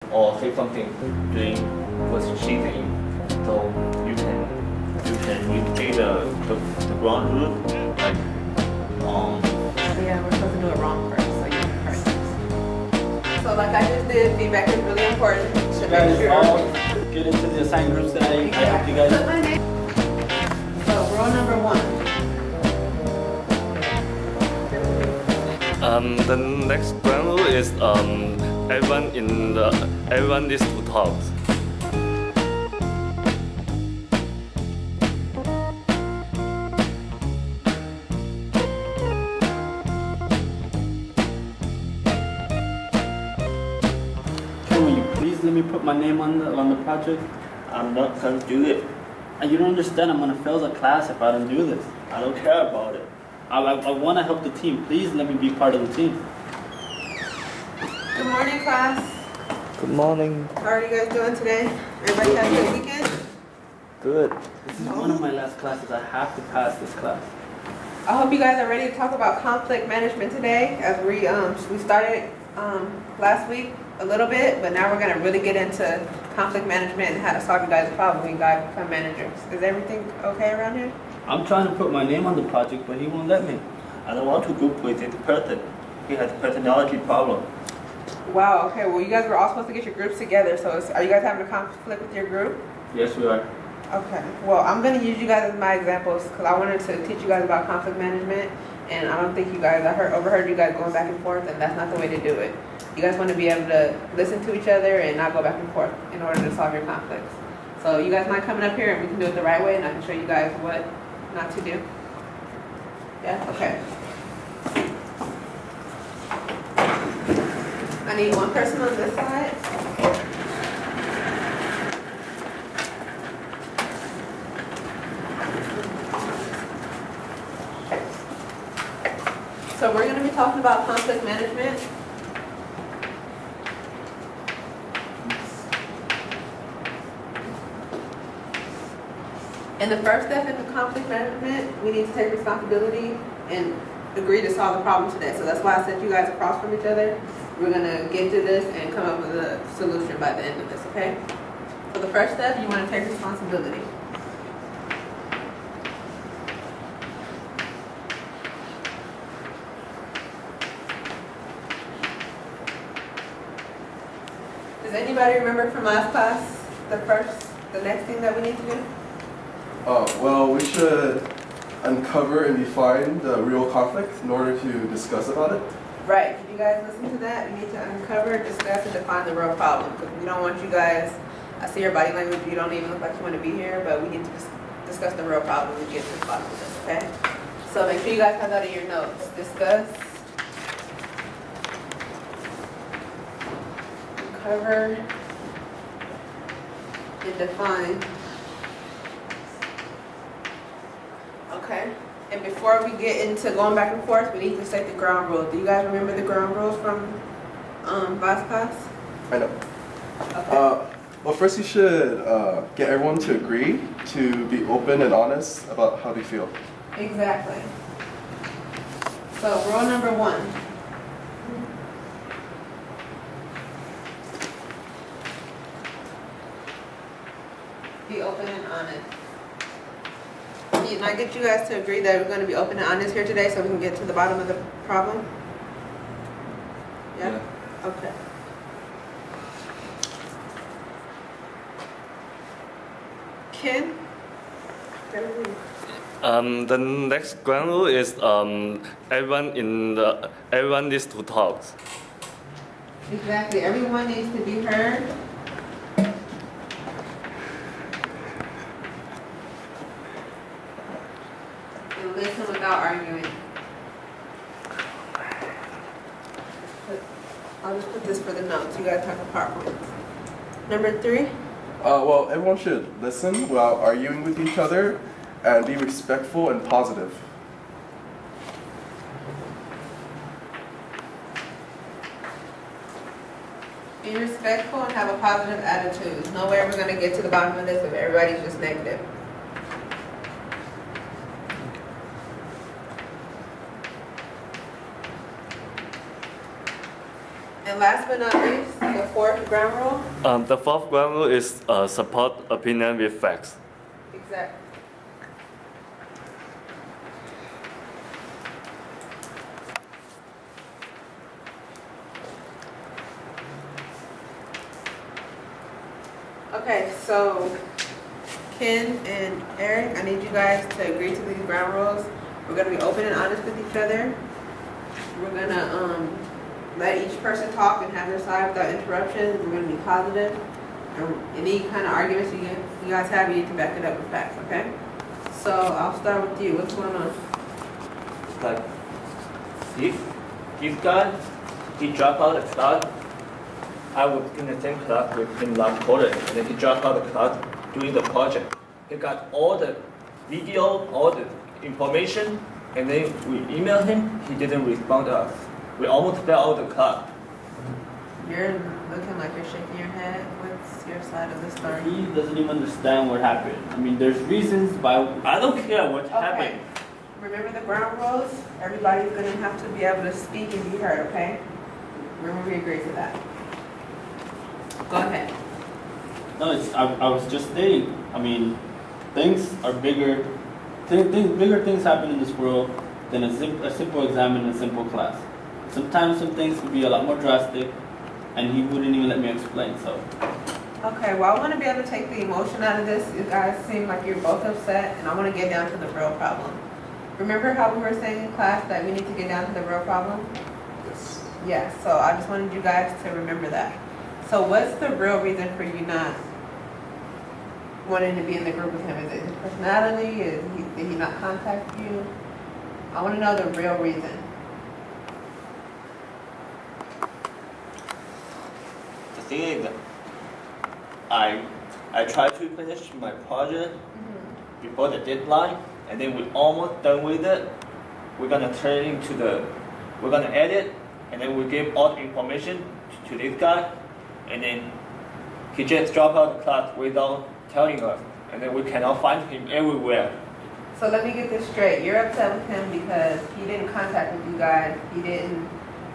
or say something during was cheating. So you take the ground root like Yeah, we're supposed to do it wrong first, so you can correct it. So like I just did, feedback is really important to You make guys sure. all get into the assigned groups today. I hope you guys. Put my name. So rule number 1. The next ground rule is everyone needs to talk. Can will you please let me put my name on the project? I'm not gonna do it. You don't understand. I'm gonna fail the class if I don't do this. I don't care about it. I want to help the team. Please let me be part of the team. Good morning, class. Good morning. How are you guys doing today? Everybody have a good weekend? Good. This is one of my last classes. I have to pass this class. I hope you guys are ready to talk about conflict management today, as we started last week a little bit, but now we're gonna really get into conflict management and how to solve you guys' problem when you guys become managers. Is everything okay around here? I'm trying to put my name on the project, but he won't let me. I don't want to group with this person. He has personality problem. Wow. Okay. Well, you guys were all supposed to get your groups together. So, are you guys having a conflict with your group? Yes, we are. Okay. Well, I'm gonna use you guys as my examples because I wanted to teach you guys about conflict management, and I don't think you guys. Overheard you guys going back and forth, and that's not the way to do it. You guys want to be able to listen to each other and not go back and forth in order to solve your conflicts. So, you guys mind coming up here and we can do it the right way, and I can show you guys what not to do. Yeah. Okay. I need one person on this side. So we're going to be talking about conflict management. And the first step in the conflict management, we need to take responsibility and agree to solve the problem today. So that's why I set you guys across from each other. We're going to get to this and come up with a solution by the end of this, okay? So the first step, you want to take responsibility. Does anybody remember from last class the next thing that we need to do? Well, we should uncover and define the real conflict in order to discuss about it. Right. Did you guys listen to that? You need to uncover, discuss, and define the real problem. Because we don't want you guys, I see your body language, you don't even look like you want to be here, but we need to discuss the real problem and get to the bottom of this, okay? So make sure you guys have that in your notes. Discuss, uncover, and define. Okay? And before we get into going back and forth, we need to set the ground rules. Do you guys remember the ground rules from last class? I know. Okay. Well, first you should get everyone to agree to be open and honest about how they feel. Exactly. So rule number 1. Be open and honest. Can I get you guys to agree that we're going to be open and honest here today so we can get to the bottom of the problem? Yeah? Okay. Ken? The next ground rule is everyone needs to talk. Exactly. Everyone needs to be heard. And listen without arguing. I'll just put this for the notes. You guys have a PowerPoint. Number 3. Well, everyone should listen without arguing with each other and be respectful and positive. Be respectful and have a positive attitude. There's no way we're going to get to the bottom of this if everybody's just negative. And last but not least, the fourth ground rule. The fourth ground rule is support opinion with facts. Exactly. Okay, so Ken and Eric, I need you guys to agree to these ground rules. We're gonna be open and honest with each other. We're gonna let each person talk and have their side without interruptions. We're gonna be positive. And any kind of arguments you guys have, you need to back it up with facts, okay? So I'll start with you. What's going on? Like, if this guy, he dropped out of class, I was in the same class with him last quarter, and then he dropped out of class doing the project. He got all the video, all the information, and then we emailed him, he didn't respond to us. We almost fell out of the class. You're looking like you're shaking your head. What's your side of the story? He doesn't even understand what happened. I mean, there's reasons why. I don't care what Okay. happened. Remember the ground rules? Everybody's gonna have to be able to speak and be heard, okay? Remember we agreed to that. Go ahead. No, I was just stating. I mean, things are bigger. Bigger things happen in this world than a simple exam in a simple class. Sometimes some things could be a lot more drastic, and he wouldn't even let me explain. So. Okay, well, I want to be able to take the emotion out of this. You guys seem like you're both upset, and I want to get down to the real problem. Remember how we were saying in class that we need to get down to the real problem? Yes. Yeah, so I just wanted you guys to remember that. So what's the real reason for you not wanting to be in the group with him? Is it his personality? Did he not contact you? I want to know the real reason. The thing is, I tried to finish my project before the deadline, and then we're almost done with it. We're gonna we're gonna edit, and then we give all the information to this guy, and then he just dropped out of the class without telling us, and then we cannot find him everywhere. So let me get this straight. You're upset with him because he didn't contact with you guys. He didn't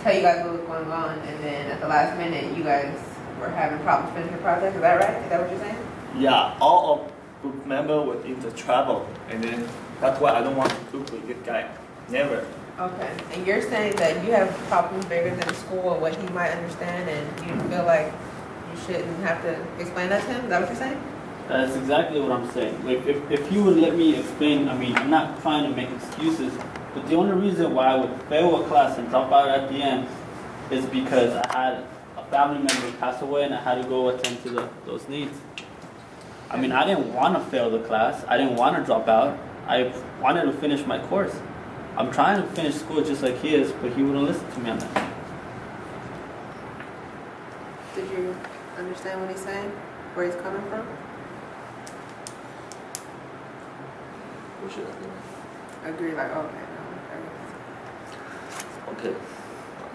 tell you guys what was going on, and then at the last minute, you guys were having problems finishing the project. Is that right? Is that what you're saying? Yeah, all of group member was in the trouble, and then that's why I don't want to group with this guy. Never. Okay. And you're saying that you have problems bigger than school or what he might understand, and you feel like you shouldn't have to explain that to him? Is that what you're saying? That's exactly what I'm saying. If you would let me explain, I mean, I'm not trying to make excuses, but the only reason why I would fail a class and drop out at the end is because I had a family member pass away and I had to go attend to those needs. I mean, I didn't want to fail the class. I didn't want to drop out. I wanted to finish my course. I'm trying to finish school just like he is, but he wouldn't listen to me on that. Did you understand what he's saying? Where he's coming from? We should Agree, like, okay, no, Okay.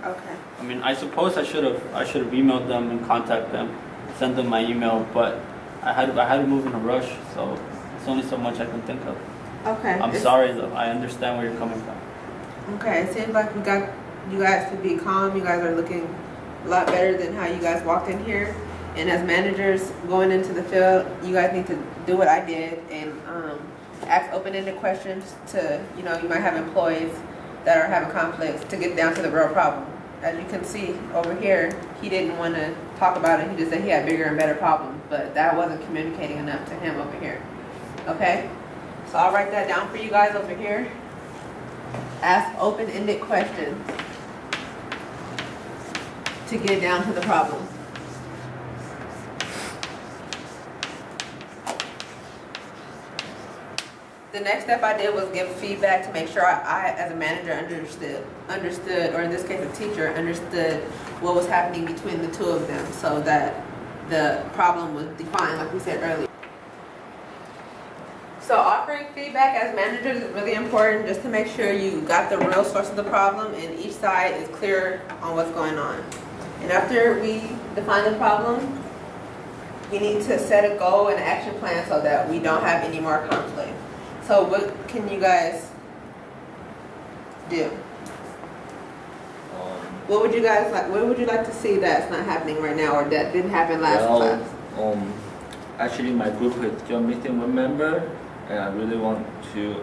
okay. I mean, I suppose I should have emailed them and contacted them, sent them my email, but I had to move in a rush, so it's only so much I can think of. Okay. I'm sorry though. I understand where you're coming from. Okay, it seems like we got you guys to be calm. You guys are looking a lot better than how you guys walked in here. And as managers going into the field, you guys need to do what I did and ask open-ended questions to, you might have employees that are having conflicts to get down to the real problem. As you can see over here, he didn't want to talk about it. He just said he had bigger and better problems, but that wasn't communicating enough to him over here. Okay? So I'll write that down for you guys over here. Ask open-ended questions to get down to the problem. The next step I did was give feedback to make sure I as a manager, understood, or in this case, a teacher, understood what was happening between the two of them so that the problem was defined, like we said earlier. So offering feedback as managers is really important just to make sure you got the real source of the problem and each side is clear on what's going on. And after we define the problem, we need to set a goal and action plan so that we don't have any more conflict. So what can you guys do? What would you guys like? What would you like to see that's not happening right now, or that didn't happen last Well, class? actually, my group is still missing one member, and I really want to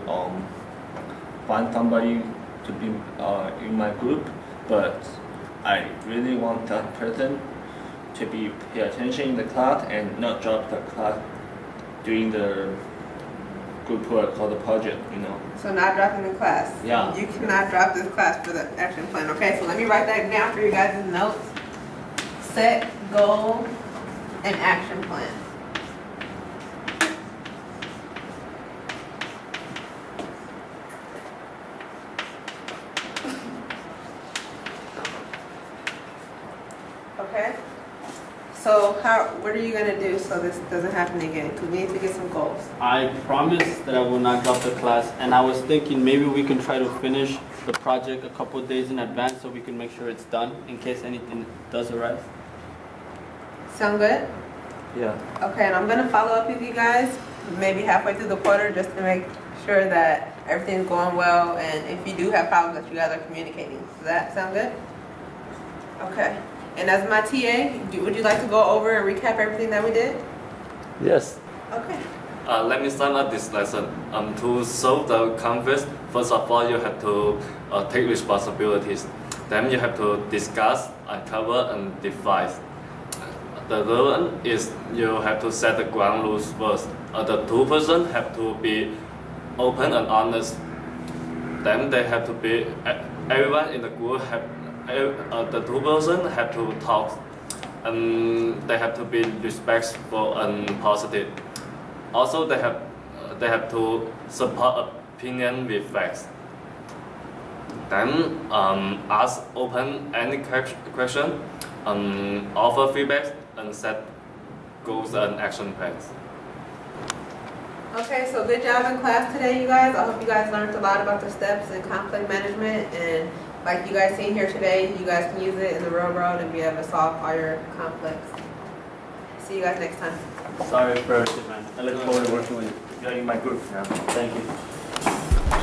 find somebody to be in my group, but I really want that person to be pay attention in the class and not drop the class during the group work or the project, you know. So not dropping the class. Yeah. You cannot drop this class for the action plan. Okay, so let me write that down for you guys' notes. Set, goal, and action plan. Okay? So what are you gonna do so this doesn't happen again? Because we need to get some goals. I promise that I will not drop the class, and I was thinking maybe we can try to finish the project a couple of days in advance so we can make sure it's done in case anything does arise. Sound good? Yeah. Okay, and I'm gonna follow up with you guys maybe halfway through the quarter just to make sure that everything's going well, and if you do have problems that you guys are communicating. Does that sound good? Okay. And as my TA, would you like to go over and recap everything that we did? Yes. Okay. Let me sum up this lesson. To solve the conflict, first of all, you have to take responsibilities. Then you have to discuss, uncover, and define. The third one is you have to set the ground rules first. The two persons have to be open and honest. Then they have to be, everyone in the group have, the two persons have to talk, and they have to be respectful and positive. Also, they have to support opinion with facts. Then ask open any question, offer feedback, and set goals and action plans. Okay, so good job in class today, you guys. I hope you guys learned a lot about the steps in conflict management, and like you guys seen here today, you guys can use it in the real world and be able to solve all your conflicts. See you guys next time. Sorry for everything, man. I look forward to working with you. You're in my group now. Thank you.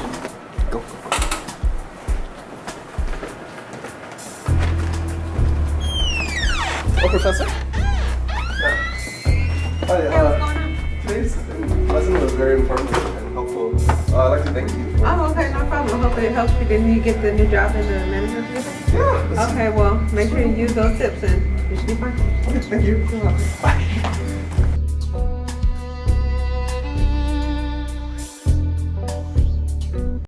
Oh, Professor? Hi, Hey, what's going on? today's lesson was very informative and helpful. I'd like to thank you for Oh, okay, no problem. I hope it helps you. Didn't you get the new job in the management position? Yeah, Okay, well, make sure you use those tips and you should be fine. okay, thank you. You're welcome. Bye.